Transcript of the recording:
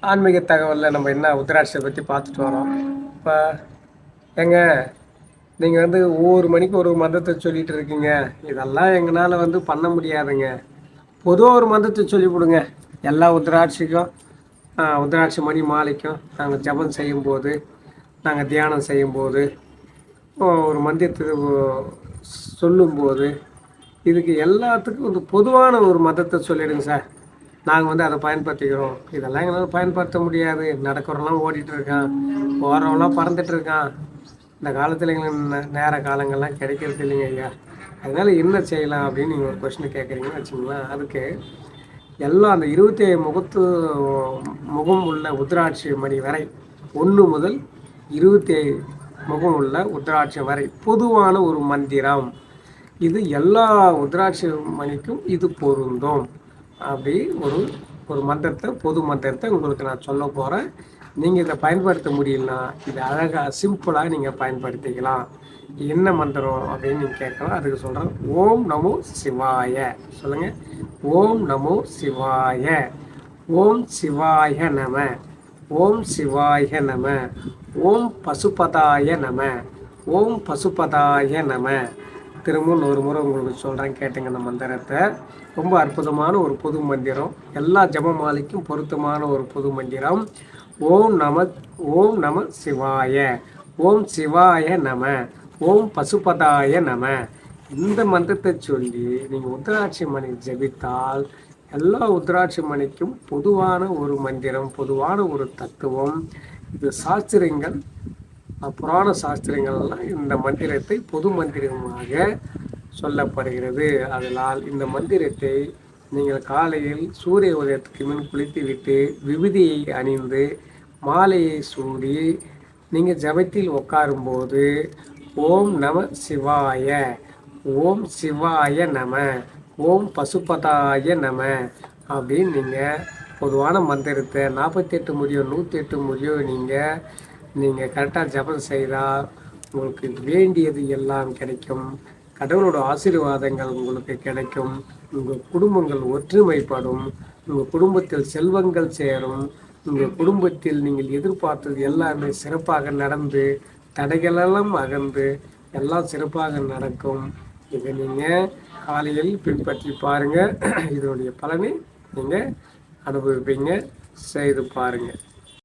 ஆன்மீக தகவலில் நம்ம என்ன உத்திராட்சியை பற்றி பார்த்துட்டு வரோம். இப்போ எங்க நீங்கள் ஒவ்வொரு மணிக்கு ஒரு மந்திரத்தை சொல்லிகிட்டு இருக்கீங்க. இதெல்லாம் எங்களால் பண்ண முடியாதுங்க. பொதுவாக ஒரு மந்திரத்தை சொல்லிவிடுங்க. எல்லா உத்திராட்சிக்கும் உத்திராட்சி மணி மாலைக்கும் நாங்கள் ஜபம் செய்யும்போது, நாங்கள் தியானம் செய்யும்போது, ஒரு மந்திரத்தை சொல்லும்போது, இதுக்கு எல்லாத்துக்கும் பொதுவான ஒரு மதத்தை சொல்லிடுங்க சார். நாங்கள் அதை பயன்படுத்திக்கிறோம். இதெல்லாம் எங்களால் பயன்படுத்த முடியாது. நடக்கிறவங்களாம் ஓடிட்டு இருக்கான், போகிறவங்களாம் பறந்துட்டு இருக்கான். இந்த காலத்தில் எங்களுக்கு நேர காலங்கள்லாம் கிடைக்கிறது இல்லைங்க ஐயா. அதனால் என்ன செய்யலாம் அப்படின்னு நீங்கள் ஒரு கொஸ்டின் கேட்குறீங்கன்னு வச்சுங்களேன். அதுக்கு எல்லாம் அந்த 27 முகம் உள்ள உத்திராட்சி மணி வரை, 1 முதல் 27 முகம் உள்ள உத்திராட்சி வரை பொதுவான ஒரு மந்திரம். இது எல்லா உத்திராட்சி மணிக்கும் இது பொருந்தும். அப்படி ஒரு மந்திரத்தை, பொது மந்திரத்தை உங்களுக்கு நான் சொல்ல போகிறேன். நீங்கள் இதை பயன்படுத்த முடியலன்னா இதை அழகாக சிம்பிளாக நீங்கள் பயன்படுத்திக்கலாம். என்ன மந்திரம் அப்படின்னு நீங்கள் கேட்கலாம். அதுக்கு சொல்கிறேன். ஓம் நமோ சிவாய. சொல்லுங்கள். ஓம் நமோ சிவாய. ஓம் சிவாய நம. ஓம் சிவாய நம. ஓம் பசுபதாய நம. ஓம் பசுபதாய நம. திரும்பவும் ஒரு முறை உங்களுக்கு சொல்கிறேன், கேட்டுங்க. இந்த மந்திரத்தை ரொம்ப அற்புதமான ஒரு பொது மந்திரம், எல்லா ஜபமாலைக்கும் பொருத்தமான ஒரு பொது மந்திரம். ஓம் நம சிவாய. ஓம் சிவாய நம. ஓம் பசுபதாய நம. இந்த மந்திரத்தை சொல்லி நீங்கள் உத்திராட்சி மணி ஜபித்தால் எல்லா உத்திராட்சி மணிக்கும் பொதுவான ஒரு மந்திரம், பொதுவான ஒரு தத்துவம். இது சாஸ்திரங்கள், புராண சாஸ்திரங்கள்லாம் இந்த மந்திரத்தை பொது மந்திரமாக சொல்லப்படுகிறது. அதனால் இந்த மந்திரத்தை நீங்கள் காலையில் சூரிய உதயத்துக்கு முன் குளித்துவிட்டு விபூதியை அணிந்து மாலையை சூடி நீங்கள் ஜபத்தில் உட்காரும்போது ஓம் நம சிவாய, ஓம் சிவாய நம, ஓம் பசுபதாய நம அப்படின்னு நீங்கள் பொதுவான மந்திரத்தை 48 முறையோ 108 முறையோ நீங்கள் கரெக்டாக ஜபம் செய்தால் உங்களுக்கு வேண்டியது எல்லாம் கிடைக்கும். கடவுளோட ஆசீர்வாதங்கள் உங்களுக்கு கிடைக்கும். உங்கள் குடும்பங்கள் ஒற்றுமைப்படும். உங்கள் குடும்பத்தில் செல்வங்கள் சேரும். உங்கள் குடும்பத்தில் நீங்கள் எதிர்பார்த்தது எல்லாமே சிறப்பாக நடந்து, தடைகளெல்லாம் அகன்று எல்லாம் சிறப்பாக நடக்கும். இதை நீங்கள் காலையில் பின்பற்றி பாருங்கள். இதனுடைய பலனை நீங்கள் அனுபவிப்பீங்க. செய்து பாருங்கள்.